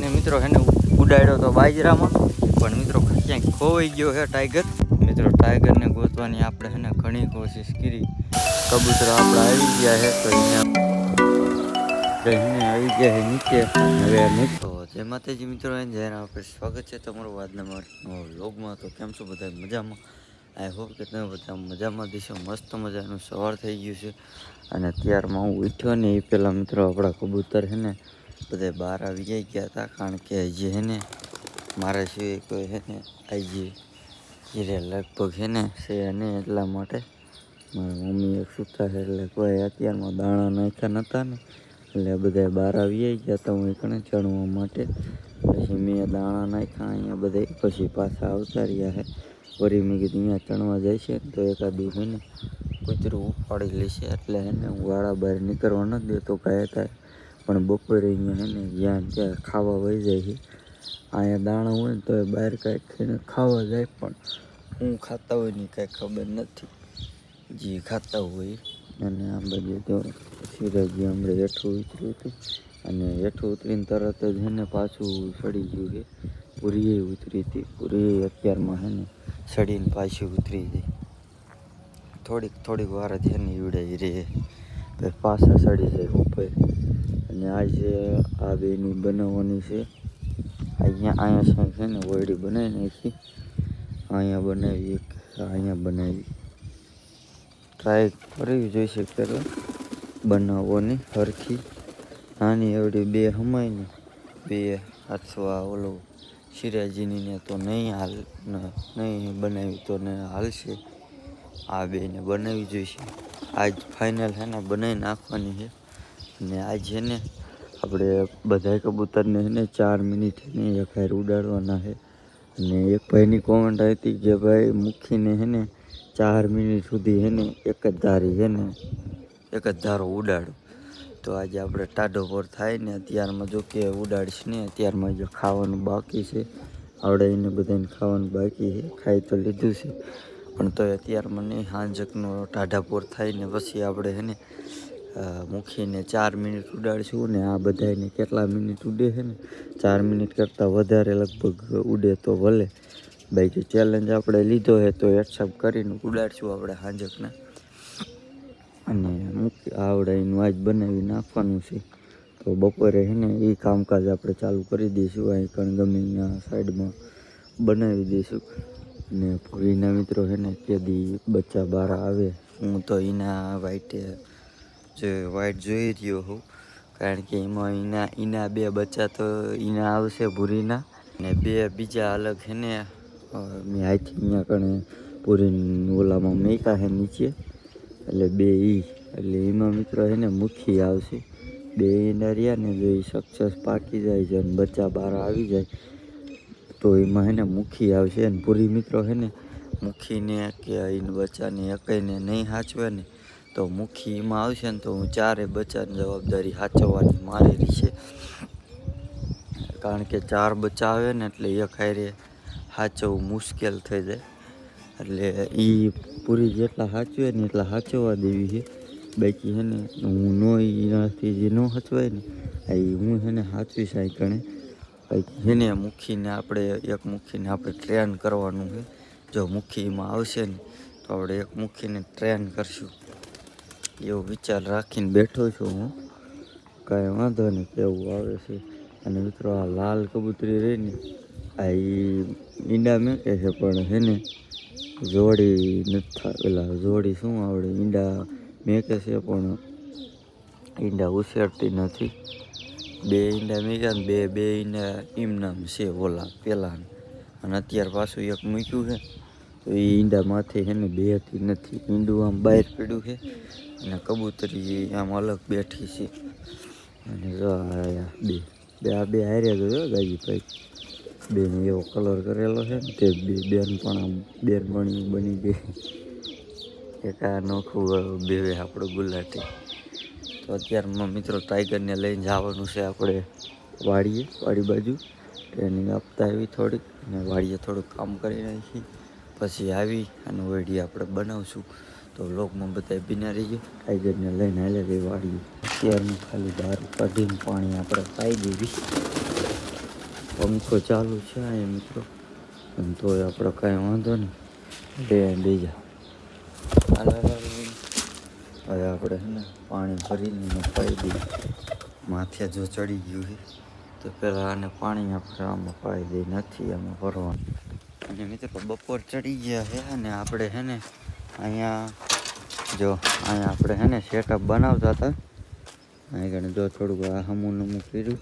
એને મિત્રો એને ઉડાડ્યો તો બાજરામાં, પણ મિત્રો ક્યાંક ખોવાઈ ગયો છે ટાઈગર. મિત્રો ટાઈગરને ગોતવાની આપણે એને ઘણી કોશિશ કરી. કબૂતર આપણે આવી ગયા છે તો એને આવી ગયા છે નીચે. હવે મિત્રો જય માતાજી મિત્રો, જયારે આપણે સ્વાગત છે તમારું આજના મારા વ્લોગમાં. તો કેમ છો બધા? મજામાં? આઈ હોપ કે તમે બધા મજામાં દીશો. મસ્ત મજાનું સવાર થઈ ગયું છે અને અત્યારમાં હું ઉઠ્યો ને એ પહેલાં મિત્રો આપણા કબૂતર છે ને બધા બહાર આવી ગયા હતા. કારણ કે હજી છે ને મારા સિવાય કોઈ છે ને આજે ઘીરે લગભગ છે ને છે નહીં, એટલા માટે મારા મમ્મી એક સૂતા છે એટલે કોઈ અત્યારમાં દાણા નાખ્યા નહોતા ને એટલે બધા બહાર આવી ગયા હતા હું એકને ચણવા માટે. પછી મેં દાણા નાખ્યા અહીંયા બધા, પછી પાછા આવતા રહ્યા છે. વળી મેં કીધું અહીંયા ચણવા જાય છે તો એકાદું છે ને કૂતરું ઉપાડી લેશે એટલે એને હું વાળા બહાર નીકળવા નથી દેતો કાંઈ થાય. પણ બપોરે અહીંયા છે ને જ્યાં ત્યાં ખાવા વહી જાય છે. અહીંયા દાણા હોય ને તો એ બહાર કાંઈક થઈને ખાવા જાય, પણ હું ખાતા હોય ને કાંઈ ખબર નથી, જે ખાતા હોય. અને આ બાજુ તો સિરાજી હમણાં હેઠું ઉતર્યું હતું અને હેઠું ઉતરીને તરત જ એને પાછું સડી ગયું છે. પૂરીએ ઉતરી હતી, પૂરી અત્યારમાં છે ને સડીને પાછી ઉતરી જાય. થોડીક વાર જ એને ઈવડાવી રહે પછી પાછા સડી જાય ઉપર. અને આજે આ બેની બનાવવાની છે. અહીંયા છે ને વળી બનાવી નાખી, અહીંયા બનાવી, એક અહીંયા બનાવી. ટ્રાય કરવી જોઈશે પહેલાં બનાવવાની હરખી. નાની એવડી બે હમાય ને બે અથવા ઓલો સિરાજીની ને તો નહીં બનાવી તો ને હાલશે. આ બેને બનાવી જોઈશે. આજ ફાઇનલ છે ને બનાવી નાખવાની છે. અને આજ છે ને આપણે બધા કબૂતરને છે ને 4 મિનિટ ને એક હારે ઉડાડવાના છે. અને એક ભાઈની કોમેન્ટ આવી હતી કે ભાઈ મૂકીને છે ને 4 મિનિટ સુધી છે ને એક જ ધારો ઉડાડો. તો આજે આપણે ટાઢો પર થાય ને અત્યારમાં જો કે ઉડાડીશ ને અત્યારમાં જો ખાવાનું બાકી છે. આવડે એને બધાને ખાવાનું બાકી છે, ખાઈ તો લીધું છે પણ તો અત્યારમાં નહીં. હાંજકનો ટાઢાપોર થાય ને પછી આપણે છે ને મૂકીને 4 મિનિટ ઉડાડીશું. ને આ બધાને કેટલા મિનિટ ઉડે છે ને 4 મિનિટ કરતાં વધારે લગભગ ઉડે તો ભલે. બાકી ચેલેન્જ આપણે લીધો છે તો એક્સેપ્ટ કરીને ઉડાડશું આપણે હાંજકને. અને આવડે એનું આજ બનાવી નાખવાનું છે. તો બપોરે છે ને એ કામકાજ આપણે ચાલુ કરી દઈશું. અહીં પણ ગમે અહીંયા સાઈડમાં બનાવી દઈશું. ને પૂરીના મિત્રો છે ને કેદી બચ્ચા બહાર આવે, હું તો એના વાઈટ જોઈ રહ્યો હોઉં. કારણ કે એના 2 બચ્ચા તો એના આવશે ભૂરીના, અને 2 બીજા અલગ છે ને મેં આથી અહીંયા કણે પૂરી ઓલામાં મેકા છે નીચે, એટલે 2 એટલે એમાં મિત્રો છે ને મુખી આવશે. 2 એના રહ્યા ને જો એ સક્સેસ પાકી જાય છે અને બચ્ચા બહાર આવી જાય તો એમાં છે ને મુખી આવશે. અને પૂરી મિત્રો છે ને મુખીને કે એને બચ્ચાને એકઈને નહીં સાચવે ને તો મુખી એમાં આવશે ને તો હું 4 બચ્ચાની જવાબદારી સાચવવાની મારી રહી છે. કારણ કે 4 બચ્ચા આવે ને એટલે એક હારે સાચવવું મુશ્કેલ થઈ જાય. એટલે એ પૂરી જેટલા સાચવે ને એટલા સાચવવા દેવી છે. બાકી છે ને હું એનાથી જે ન સાચવાય ને એ હું છે ને સાચવીશ આ ગણે. બાકી છે ને મુખીને આપણે ટ્રેન કરવાનું છે. જો મુખીમાં આવશે ને તો આપણે એક મુખીને ટ્રેન કરશું એવો વિચાર રાખીને બેઠો છું હું. કાંઈ વાંધો નહીં કેવું આવે છે. અને મિત્રો આ લાલ કબૂતરી રહી ને આ ઈંડા મેકે છે પણ છે ને જોડી નથી, પેલા જોડી શું આવડે ઈંડા મેકે છે પણ ઈંડા ઉછેરતી નથી. 2 ઈંડા મેક્યા ને બે ઈંડા એમનામ છે ઓલા પેલા, અને અત્યારે પાછું એક મૂક્યું છે તો એ ઈંડા માથે છે ને બેહતી નથી. ઈંડું આમ બહાર પડ્યું છે અને કબૂતરી આમ અલગ બેઠી છે. અને જો આ બે હાર્યા જોયો ગાજીભાઈ, 2ને એવો કલર કરેલો છે ને તે બેન પણ આમ બેનપણી બની ગઈ. એક આ નોખું બેવે આપણું ગુલાટી. તો અત્યારમાં મિત્રો ટાઈગરને લઈને જવાનું છે આપણે વાડી બાજુ. ટ્રેનિંગ આપતા આવી થોડીક, અને વાડીએ થોડુંક કામ કરી નાખી પછી આવી અને વળી આપણે બનાવશું. તો લોકમાં બધા બિના રહી ગયો. ટાઈગરને લઈને હાલે ગઈ વાડીએ. અત્યારનું ખાલી બહાર કાઢીને પાણી આપણે પાઈ દેવી. પંખો ચાલુ છે અહીંયા મિત્રો, પણ તોય આપણે કાંઈ વાંધો નહીં. બીજા હવે આપણે છે ને પાણી ભરીને પાઈ દઈએ. માથે જો ચડી ગયું છે તો પહેલાં આને પાણી આપણે આમાં પાઈ દઈએ, નથી આમાં ભરવાનું. અને મિત્રો બપોર ચડી ગયા છે અને આપણે છે ને અહીંયા આપણે છે ને સેટઅપ બનાવતા હતા. અહીં કણે જો થોડુંક આ હમું કર્યું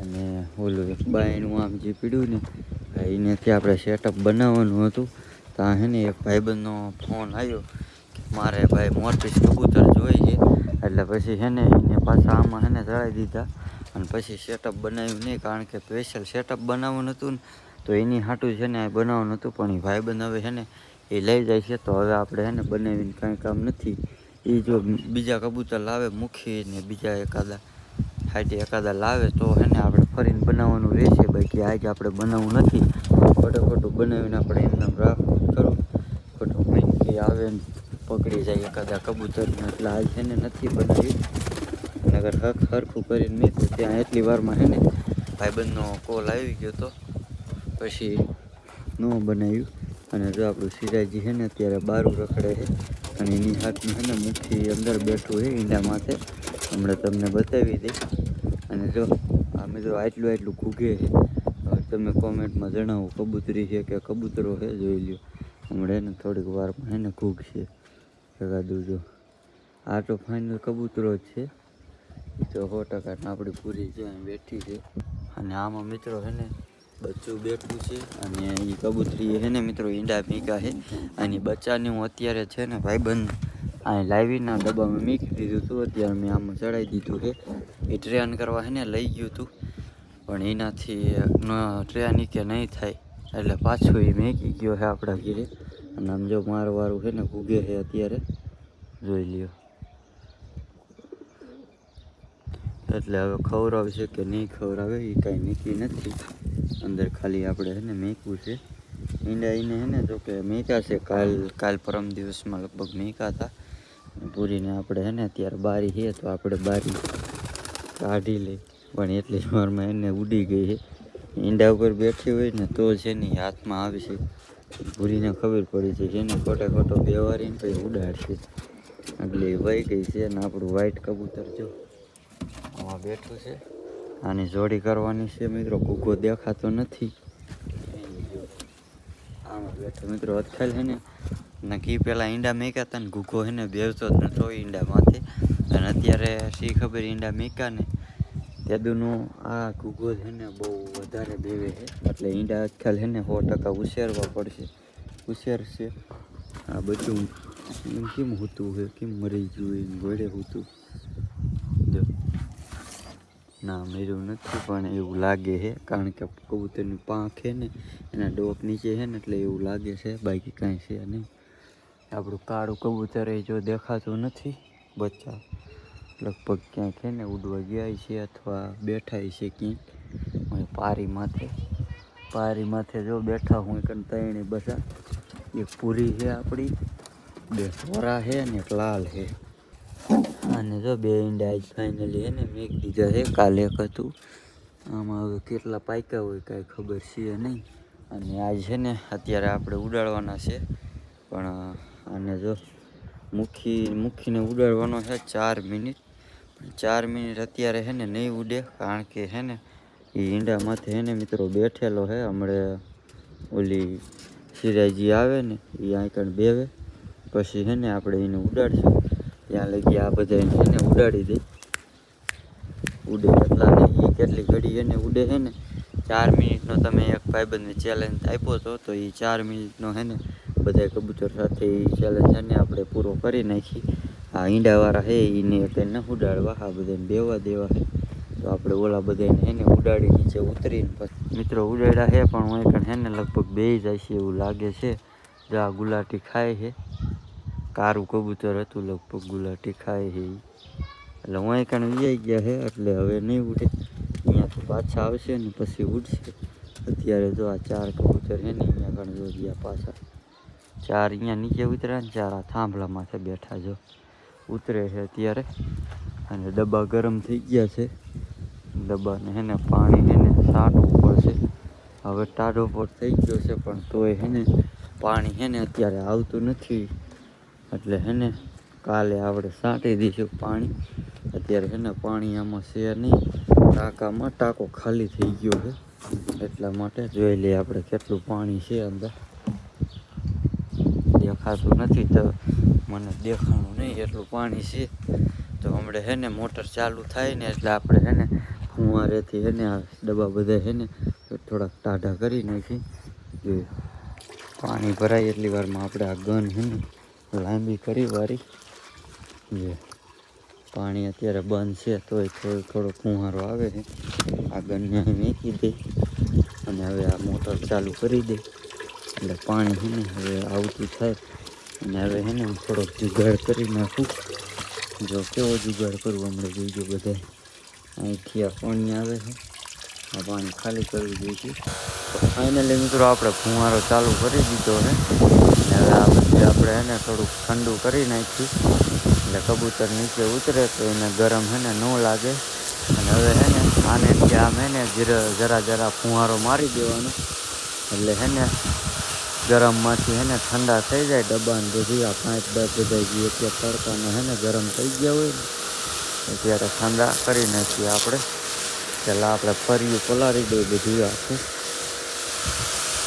અને ઓલું એક બાયનું આમ જે પીડ્યું ને એનેથી આપણે સેટઅપ બનાવવાનું હતું. તો આ છે ને એક ભાઈબંધનો ફોન આવ્યો કે મારે ભાઈ મોરપીસ કબૂતર જોઈએ, એટલે પછી છે ને એને પાછા આમાં છે ને ચડાવી દીધા. અને પછી સેટઅપ બનાવ્યું નહીં, કારણ કે સ્પેશિયલ સેટઅપ બનાવવાનું હતું ને તો એની હાટું છે ને બનાવવાનું હતું. પણ એ ભાઈબંધ હવે છે ને એ લઈ જાય છે, તો હવે આપણે છે ને બનાવીને કાંઈ કામ નથી. એ જો બીજા કબૂતર લાવે મૂકીને બીજા એકાદા લાવે તો છે ને આપણે ફરીને બનાવવાનું રહેશે. બાકી આજ આપણે બનાવવું નથી. ખોટું બનાવીને આપણે એમને રાખવું ખરું. ખોટું કંઈક આવે ને પકડી જાય એકાદા કબૂતરને, એટલે આજ છે ને નથી બનાવી. નગર હરખું કરીને મેં ત્યાં એટલી વારમાં છે ને ભાઈબંધનો કોલ આવી ગયો તો પછી ન બનાવ્યું. અને જો આપણું સિરાજી છે ને અત્યારે બારું રખડે છે અને એની હાથમાં છે ને મુઠ્ઠી અંદર બેઠું છે ઈંડા માથે. હમણાં તમને બતાવી દઈ. અને જો આ મિત્રો આટલું ઘૂગે છે. હવે તમે કોમેન્ટમાં જણાવો કબૂતરી છે કે કબૂતરો છે, જોઈ લ્યો. હમણાં એને થોડીક વારમાં છે ને ઘૂગશે એકાદું. જો આ તો ફાઇનલ કબૂતરો જ છે, એ તો 100% આપણી પૂરી છે અહીં બેઠી છે. અને આમાં મિત્રો છે ને બચ્ચું બેઠું છે અને એ કબૂતરી છે ને મિત્રો ઈંડા મીકા છે. અને બચ્ચાને હું અત્યારે છે ને ભાઈબંધ અહીં લાવીના ડબ્બામાં મીકી દીધું હતું. અત્યારે મેં આમાં ચડાવી દીધું છે. એ ટ્રેન કરવા છે ને લઈ ગયું હતું, પણ એનાથી ટ્રેન કે નહીં થાય એટલે પાછું એ મેકી ગયો છે આપણા ઘીરે. અને આમ જો મારવાળું છે ને ઘૂગે છે અત્યારે, જોઈ લ્યો. એટલે હવે ખવડાવશે કે નહીં ખવડાવે એ કાંઈ નક્કી નથી. અંદર ખાલી આપણે છે ને મેકવું છે. ઈંડા એને છે ને જો કે મેકા છે કાલ પરમ દિવસમાં લગભગ મેકા હતા. પૂરીને આપણે છે ને અત્યારે બારી છે તો આપણે બારી કાઢી લઈ, પણ એટલી વારમાં એને ઉડી ગઈ છે. ઈંડા ઉપર બેઠી હોય ને તો છે ને હાથમાં આવશે. પૂરીને ખબર પડી છે જેને ખોટો બેવારીને પછી ઉડાડશે. એટલે વહી ગઈ છે. અને આપણું વ્હાઈટ કબૂતર જો આમાં બેઠું છે. આની જોડી કરવાની છે મિત્રો. ઘૂઘો દેખાતો નથી. આમાં બેઠો મિત્રો અટકાયેલ છે ને નક્કી પહેલાં ઈંડા મેક્યા હતા ને ઘૂઘો છે ને બેસતો જ નતો ઈંડા માથે. અને અત્યારે શી ખબર ઈંડા મેક્યા ને તેદુનું આ ઘૂઘો છે ને બહુ વધારે બેવે છે. એટલે ઈંડા અટકાયેલ છે ને 100% ઉછેરવા પડશે. ઉછેરશે આ બધું. એમ કેમ હોતું હોય, કેમ મરી ગયું એમ ઘોડે હોતું. જો ના મેરું નથી, પણ એવું લાગે છે કારણ કે કબૂતરની પાંખ છે ને એના ડોક નીચે છે ને એટલે એવું લાગે છે. બાકી કાંઈ છે નહીં. આપણું કાળું કબૂતર એ જો દેખાતું નથી. બચ્ચા લગભગ ક્યાંક છે ને ઉડવા ગયા છે અથવા બેઠા છે ક્યાંક પારી માથે જો બેઠા હું ત્રણે બધા. એક પૂરી છે આપણી, 2 સોરા છે ને એક લાલ છે. અને જો 2 ઈંડા આજ ફાઇનલી છે ને મેક દીધા છે. કાલે એક હતું. આમાં હવે કેટલા પાક્યા હોય કાંઈ ખબર છે નહીં. અને આજ છે ને અત્યારે આપણે ઉડાડવાના છે, પણ આને જો મૂકીને ઉડાડવાનો છે 4 મિનિટ. 4 મિનિટ અત્યારે છે ને નહીં ઉડે, કારણ કે છે ને એ ઈંડા માથે છે ને મિત્રો બેઠેલો છે. હમણાં ઓલી સિરાજી આવે ને એ આંકણ બેવે પછી છે ને આપણે એને ઉડાડશું. ત્યાં લગી આ બધા છે ને ઉડાડી દે. ઉડે કેટલા ને એ કેટલી ઘડી એને ઉડે છે ને. 4 મિનિટનો તમે એક ભાઈબંધને ચેલેન્જ આપ્યો હતો, તો એ 4 મિનિટનો છે ને બધા કબૂતર સાથે એ ચેલેન્જ છે ને આપણે પૂરો કરી નાખી. આ ઈંડાવાળા છે એને કંઈ ન ઉડાડવા, આ બધાને બેવા દેવા છે. તો આપણે ઓલા બધાને છે ને ઉડાડી નીચે ઉતરીને પછી મિત્રો ઉડાડ્યા છે. પણ હું પણ છે ને લગભગ બેસી જાય છે એવું લાગે છે. જો આ ગુલાટી ખાય છે. કારું કબૂતર હતું લગભગ, ગુલાટી ખાય છે એ. એટલે હું કણ વિયાઈ ગયા છે એટલે હવે નહીં ઉડે. અહીંયાથી પાછા આવશે ને પછી ઉડશે. અત્યારે જો આ 4 કબૂતર છે ને અહીંયા કણ જો ગયા પાછા. 4 અહીંયા નીચે ઉતર્યા ને 4 આ થાંભલામાંથી બેઠા જો ઉતરે છે અત્યારે. અને ડબ્બા ગરમ થઈ ગયા છે. ડબ્બાને છે ને પાણી છે ને છાંટવું પડશે. હવે ટાઢો પર થઈ ગયો છે, પણ તોય હે ને પાણી હે ને અત્યારે આવતું નથી. એટલે હે ને કાલે આપણે છાંટી દઈશું પાણી. અત્યારે હે ને પાણી આમાં છે નહીં, ટાંકામાં ટાંકો ખાલી થઈ ગયો છે. એટલા માટે જોઈ લઈએ આપણે કેટલું પાણી છે અંદર. દેખાતું નથી તો મને દેખાણું નહીં એટલું પાણી છે. તો હમણાં હે ને મોટર ચાલુ થાય ને એટલે આપણે હે ને ફુવારેથી હે ને આ ડબ્બા બધા હે ને થોડાક ટાઢા કરી નાખી. જોઈએ પાણી ભરાય એટલી વારમાં આપણે આ ગન હે ને લાંબી કરી વારી. જે પાણી અત્યારે બંધ છે તોય થોડો ફુવારો આવે છે. આ ગનને અહીં મૂકી દે અને હવે આ મોટર ચાલુ કરી દે એટલે પાણી હે ને હવે આવતું થાય. અને હવે હે ને થોડોક જુગાડ કરી નાખું. જો કેવો જુગાડ કરવું હમણાં જોઈજો બધા. અહીંથી આ પાણી આવે છે, આ પાણી ખાલી કરવું જોઈએ. તો ફાઇનલી મિત્રો આપણે ફુવારો ચાલુ કરી દીધો છે. અને હવે આ પછી આપણે એને થોડુંક ઠંડુ કરી નાખ્યું એટલે કબૂતર નીચે ઉતરે તો એને ગરમ હે ને ન લાગે. અને હવે હે ને આને આમ હે ને જરા ફુવારો મારી દેવાનો એટલે હે ને ગરમમાંથી હે ને ઠંડા થઈ જાય ડબ્બાને બધું. આ 5-10 બધા જે અત્યારે તડકાને હે ને ગરમ થઈ ગયા હોય ને ત્યારે ઠંડા કરી નાખીએ આપણે. પહેલાં આપણે ફર્યું પલાળી દઈએ બધું આખું.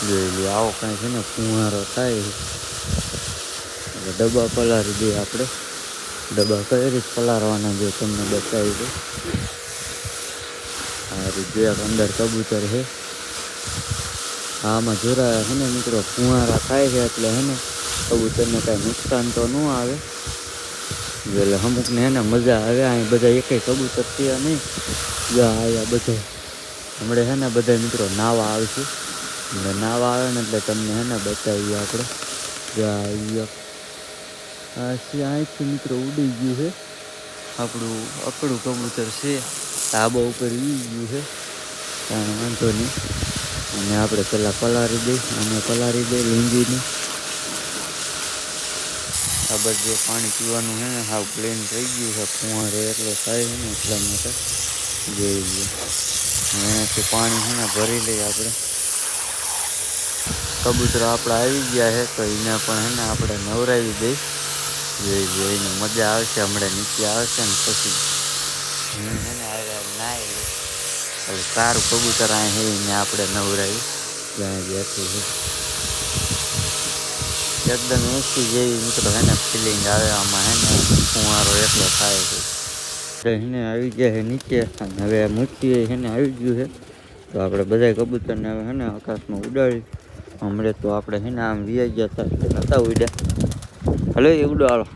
જોઈ લઈએ આવો કાંઈ છે ને ફુવારો થાય એટલે ડબ્બા પલાળી દઈએ આપણે. ડબ્બા કઈ રીતે પલાળવાના જો તમને બતાવી દઉં. આ રીતે અંદર કબૂતર છે. આમાં જોરા હે ને મિત્રો ફુવારા થાય છે એટલે હે ને કબૂતરને કાંઈ નુકસાન તો ન આવે. એટલે અમુકને હે ને મજા આવે. અહીં બધા એકેય કબૂતર થયા નહીં. જ્યાં આવ્યા બધા હમણાં હે ને બધા મિત્રો નાવા આવશે. એટલે નાવા આવે ને એટલે તમને હે ને બતાવીએ આપણે. જ્યાં આવ્યા અહીંથી મિત્રો ઉડી ગયું છે આપણું અકડું કબૂતર છે. ધાબા ઉપર ઉડી ગયું છે, કાંઈ વાંધો નહીં. અને આપણે પહેલાં પલાળી દઈ અને પલાળી દઈ લીંબીને. આ બધું પાણી પીવાનું છે ને હાવ પ્લેન થઈ ગયું છે. ફુવારો એટલો થાય છે ને એટલા માટે જોઈ લઈએ. એનાથી પાણી છે ને ભરી લઈએ આપણે. કબૂતર આપણે આવી ગયા છે તો એને પણ હે ને આપણે નવરાવી દઈ. જોઈ લઈએ એને મજા આવશે. હમણાં નીચે આવશે ને પછી હે ને નાઈ લે એટલે સારું કબૂતર અહીં હે એને આપણે નવરાવી જ્યાં બેઠું છે. એકદમ એસી જેવી મિત્રો હે ને ફિલિંગ આવે આમાં. હે ને ફુવારો એટલો થાય છે. એને આવી ગયા છે નીચે અને હવે મૂકીએ હે ને આવી ગયું છે. તો આપણે બધા કબૂતરને હવે હે ને આકાશમાં ઉડાડી. હમણાં તો આપણે હે ને આમ વી ગયા હતા એટલે નહોતા ઉડ્યા. હલો એ ઉડાડો.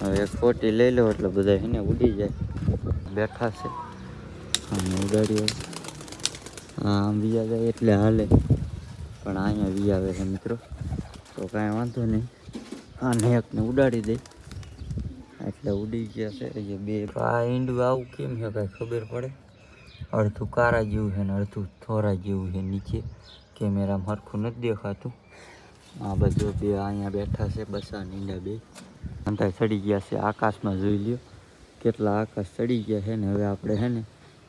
હવે એક ફોટી લઈ લો એટલે બધા હે ને ઉડી જાય. બેઠા છે અને ઉડાડીએ આમ વી જાય એટલે હાલે. પણ અહીંયા વી આવે છે મિત્રો તો કાંઈ વાંધો નહીં. આને એકને ઉડાડી દે એટલે ઉડી ગયા છે. એ બે આ ઈંડું આવું કેમ છે કાંઈ ખબર પડે. અડધું કારા જેવું છે ને અડધું થોરા જેવું છે નીચે. કેમેરામાં સરખું નથી દેખાતું. આ બધું બે અહીંયા બેઠા છે. બસ આ ઈંડા બે અંતર ચડી ગયા છે. આકાશમાં જોઈ લ્યો કેટલા આકાશ ચડી ગયા છે. ને હવે આપણે હે ને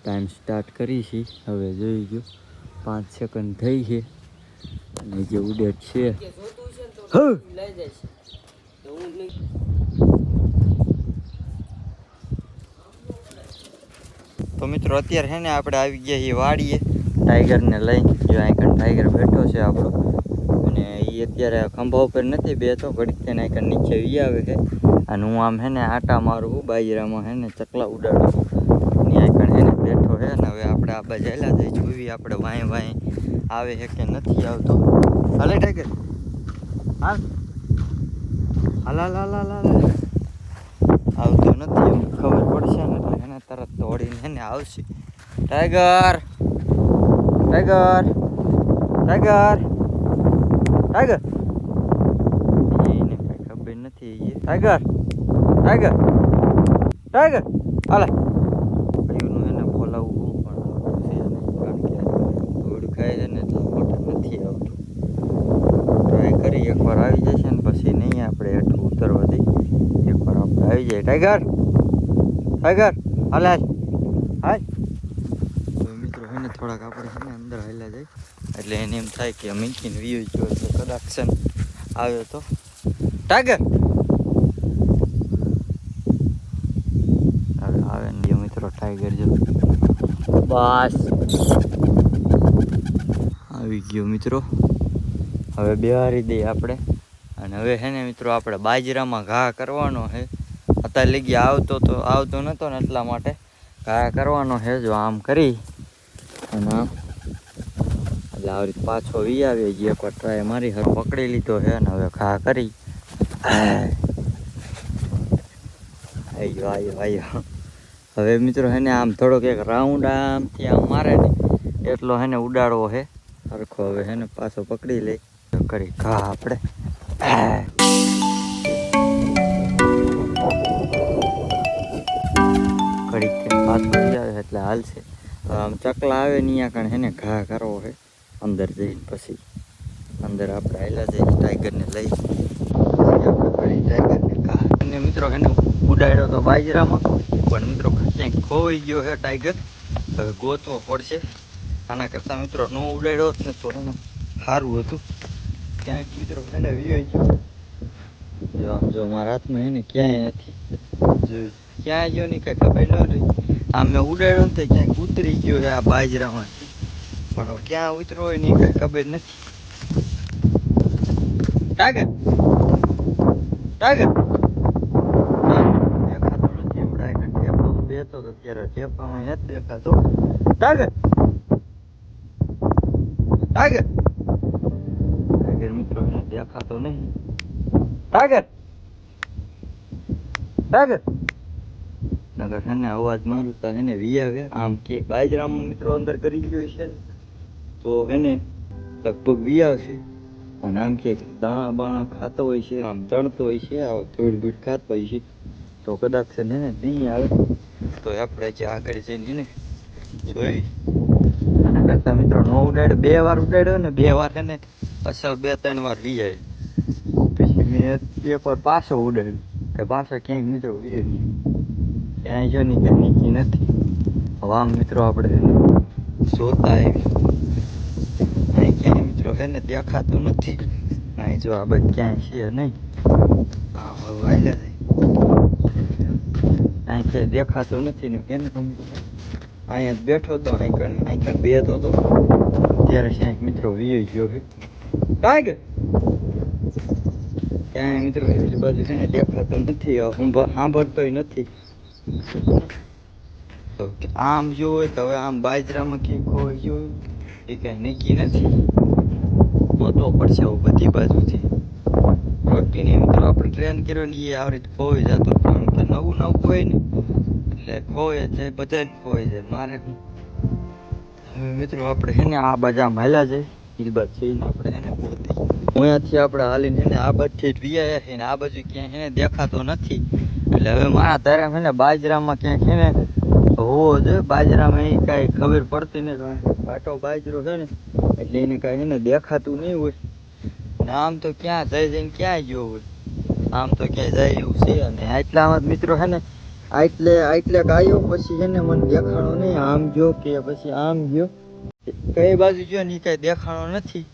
ટાઈમ સ્ટાર્ટ કરી છીએ. હવે જોઈ ગયો 5 સેકન્ડ થઈ છે અને જે ઉડે છે તો મિત્રો અત્યારે છે ને આપણે આવી ગયા છીએ વાડીએ ટાઈગરને લઈ. જો અહીં ટાઈગર બેઠો છે આપણો અને એ અત્યારે ખંભા ઉપર નથી બેઠો. ઘડીક થઈને અહીં નીચે વી આવે છે અને હું આમ હે ને આટા મારું બાજરામાં હે ને ચકલા ઉડાડું. ત્યાં હે ને બેઠો છે ને હવે આપણે આ બાજુ હેલા જઈ જોવી આપણે વાંય આવે છે કે નથી આવતો. હાલે ટાઈગર હાલ હાલ હાલ હાલ હાલ હાલ. આવતો નથી એમ ખબર પડશે ને એટલે એને તરત દોડીને એને આવશે. ટાઈગર ટાઈગર ટાઈગર ટાઈગર એને કઈ ખબર નથી. ટાઈગર ટાઈગર ટાઈગર હાલે ભાઈનું એને બોલાવવું પણ કારણ કે દોડ ખાય છે ને એટલે મોટા નથી આવતું. ટ્રાય કરી એકવાર આવી જશે ને પછી નહીં આપણે હેઠું ઉતરવા દઈ. એકવાર આપણે આવી જાય. ટાઈગર ટાઈગર હાલ હાલ હાલ. તો મિત્રો એને થોડાક આપણે છે ને અંદર હાલ્યા જાય એટલે એને એમ થાય કે મીંકીને વ્યૂ ગયો એટલે કદાચ છે ને આવ્યો તો ટાઈગર હવે આવે ને મિત્રો ટાઈગર જો બસ આવી ગયો મિત્રો હવે બેહારી દઈએ આપણે અને હવે છે ને મિત્રો આપણે બાજરામાં ઘા કરવાનો છે અત્યારે લગી આવતો નહોતો ને એટલા માટે ઘા કરવાનો છે જો આમ કરી અને એટલે આવી રીતે પાછો વી આવી ગયો એકવાર ટ્રાય મારી હવે પકડી લીધો છે અને હવે ઘા કરી આવ્યો હવે મિત્રો હે ને આમ થોડોક એક રાઉન્ડ આમથી આમ મારે ને એટલો હે ને ઉડાડવો છે સરખો હવે હે ને પાછો પકડી લઈ કરી ઘા આપણે ઘડીક પાછો આવે એટલે હાલશે આમ ચકલા આવે ને અહીંયા કણ હે ને ઘા કરવો છે અંદર જઈને પછી અંદર આપણે હાલ્યા જઈએ ટાઈગરને લઈ આપણે ઘડી ટાઈગરને ઘા અને મિત્રો હે ને ઉડાડ્યો તો બાજરામાં પણ મિત્રો ક્યાંક ખોવાઈ ગયો છે ટાઈગર હવે ગોતવો પડશે આના કરતાં મિત્રો ન ઉડાડ્યો ને તો એને સારું હતું ક્યાંક મિત્રો એને વીયો ગયો જો મારા હાથમાં એને ક્યાંય નથી ક્યાં ગયો ને કઈ ખબર ન રહી આમ મેં ઉડાડ્યો ને ક્યાંક ઉતરી ગયો છે આ બાજરામાં પણ ક્યાં ઉતરો હોય ને કઈ ખબર નથી ટાઈગર ટાઈગર બેતો તો ત્યારે ટેપામાં નથી દેખાતો ટાઈગર ટાઈગર ટાઈગર મિત્રો એને દેખાતો નહીં ટાઈગર ટાઈગર નગર છે ને અવાજ મારું તો એને વિયાવે આમ કે બાજરામાં મિત્રો અંદર કરી ગયો છે તો એને લગભગ વિયાવશે અને આમ કે દાણા બાણા ખાતો હોય છે આમ તણતો હોય છે થોડી બીટ ખાતો હોય છે તો કદાચ છે ને નહીં આવે તો આપણે જે આગળ જઈને ને જોઈ આના કરતા મિત્રો નો ઉડાડ્યો 2 વાર ઉડાડ્યો ને 2 વાર એને અસલ 2-3 વાર વી જાય પછી મેં એક વાર પાછો ઉડાડ્યો કે પાછો ક્યાંક મિત્રો ક્યાંય જો ની કે નીચી નથી હવે આમ મિત્રો આપણે જોતા આવી અહીં ક્યાંય મિત્રો છે ને દેખાતું નથી અહીં જો આ બધું ક્યાંય છે નહીં હા હવે વાયલા જાય અહીં ક્યાંય દેખાતું નથી ને કેને અહીંયા બેઠો તો અહીં બેઠો તો ત્યારે ક્યાંક મિત્રો વી ગયો છે ટાઈગર ક્યાંય મિત્રો એટલી બાજુ છે ને દેખાતો નથી સાંભળતોય નથી આમ જો હોય તો હવે આમ બાજરામાં ક્યાંક ખોઈ ગયો એ કાંઈ નક્કી નથી ગોતવો પડશે આવું બધી બાજુથી રોટીને મિત્રો આપણે ટ્રેન કર્યો ને એ આવી રીતે ખોઈ જતો કારણ કે નવું હોય ને એટલે ખોઈ જાય બધા જ ખોઈ જાય મારે હવે મિત્રો આપણે છે ને આ બાજુ આમ હાલ્યા જાય એ બાજુ જઈને આપણે એને ગોતી અહીંયાથી આપણે હાલીને એને આ બાજુથી જ વિયા છે ને આ બાજુ ક્યાંય એને દેખાતો નથી એટલે હવે મારા તારે છે ને બાજરામાં ક્યાંક છે ને હોવો જોઈએ બાજરામાં એ કાંઈ ખબર પડતી નહીં ઘાટો બાજરો છે ને એટલે એને કાંઈ એને દેખાતું નહીં હોય ને આમ તો ક્યાં જઈને ક્યાં ગયો હોય આમ તો ક્યાંય જાય એવું છે અને આટલામાં મિત્રો છે ને આટલે આવ્યો પછી છે ને મને દેખાણો નહીં આમ ગયો કે પછી આમ ગયો કઈ બાજુ ગયો ને એ કાંઈ દેખાણો નથી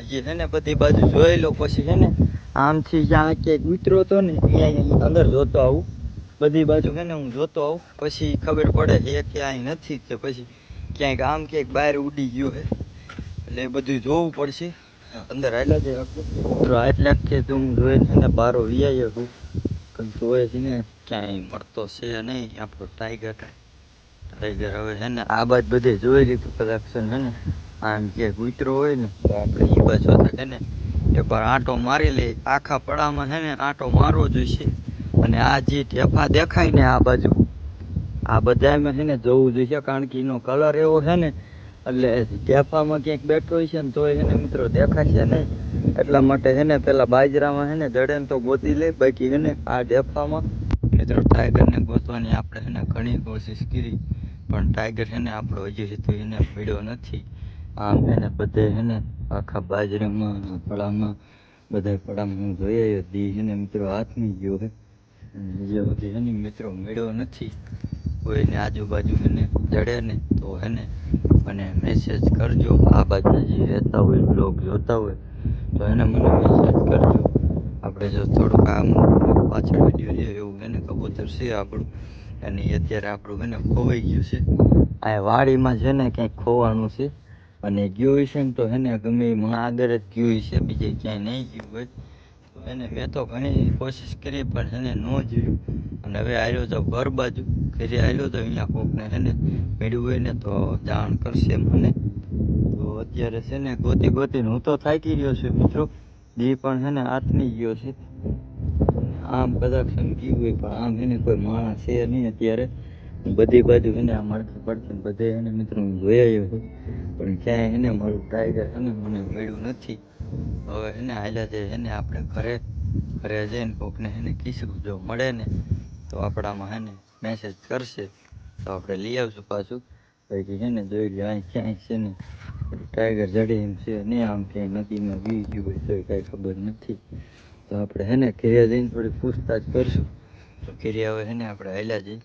હજી છે ને બધી બાજુ જોઈ લો પછી છે ને આમથી જ્યાં ક્યાંક ઉતરો હતો ને અહીંયા અંદર જોતો આવું બધી બાજુ છે ને હું જોતો આવું પછી ખબર પડે એ ક્યાંય નથી કે પછી ક્યાંક આમ ક્યાંક બહાર ઉડી ગયો છે એટલે એ બધું જોવું પડશે અંદર આટલા જ આટલા કે તું જોઈ ને બારો વિયાયો છું પણ જોયે છે ને ક્યાંય મળતો છે નહીં આપણો ટાઈગર હવે છે ને આ બાજુ બધે જોઈ લીધું કદાચ છે ને આમ ક્યાંક ઉતરો હોય ને તો આપણે એ બાજુ છે ને એકવાર આંટો મારી લઈએ આખા પડામાં છે ને આંટો મારવો જોઈશે અને આ જે ઢેફા દેખાય ને આ બાજુ આ બધામાં છે ને જોવું જોઈએ કારણ કે એનો કલર એવો છે ને એટલે ઢેફામાં ક્યાંક બેઠો હોય છે ને તો એને મિત્રો દેખાશે નહીં એટલા માટે છે ને પેલા બાજરામાં છે ને જડે ને તો ગોતી લે બાકી છે ને આ ઢેફામાં મિત્રો ટાઈગરને ગોતવાની આપણે છે ને ઘણી કોશિશ કરી પણ ટાઈગર છે ને આપણો હજી સુધી એને મળ્યો નથી આમ એને બધે છે ને આખા બાજરામાં પડામાં બધા પડામાં જોઈએ દી છે ને મિત્રો હાથમી ગયો છે હજી સુધી છે ને મિત્રો મળ્યો નથી કોઈને આજુબાજુ એને જડે ને તો એને મને મેસેજ કરજો. આ બાજુ જે રહેતા હોય બ્લોગ જોતા હોય તો એને મને મેસેજ કરજો. આપણે જો થોડુંક આમ પાછળ વિડીયો છે એવું એને કબૂતર છે આપણું, અને એ અત્યારે આપણું એને ખોવાઈ ગયું છે. આ વાડીમાં છે ને ક્યાંક ખોવાનું છે, અને ગયું હશે ને તો એને ગમે આગળ જ ગયું છે, બીજે ક્યાંય નહીં ગયું હોય. તો એને મેં તો ઘણી કોશિશ કરી પણ એને ન જોયું. અને હવે આવ્યો તો ઘર બાજુ, ઘરે આવ્યો તો અહીંયા કોકને એને મળ્યું હોય ને તો જાણ કરશે મને. તો અત્યારે છે ને ગોતી ગોતીને હું તો થાકી ગયો છું મિત્રો. દી પણ છે ને હાથની ગયો છે. આમ કદાચ સમજી હોય પણ આમ એને કોઈ માણસ છે નહીં અત્યારે. બધી બાજુ એને આ મળતી પડતી બધે એને મિત્રો જોઈ આવ્યો છું, પણ ક્યાંય એને મારું ટાઈગર એને મને મળ્યું નથી. હવે એને હાલ્યા છે એને આપણે ઘરે જઈને કોકને એને કીધું જો મળે ને તો આપણામાં એને મેસેજ કરશે તો આપણે લઈ આવશું પાછું. પછી છે ને જોઈ લે અહીં ક્યાંય છે ને ટાઈગર જડે એમ છે નહીં, આમ ક્યાંય નદીમાં વી ગયું હોય તો કાંઈ ખબર નથી. તો આપણે છે ને ઘરે જઈને થોડી પૂછતાછ કરશું. તો ઘરે હવે છે ને આપણે હાલ્યા જઈએ.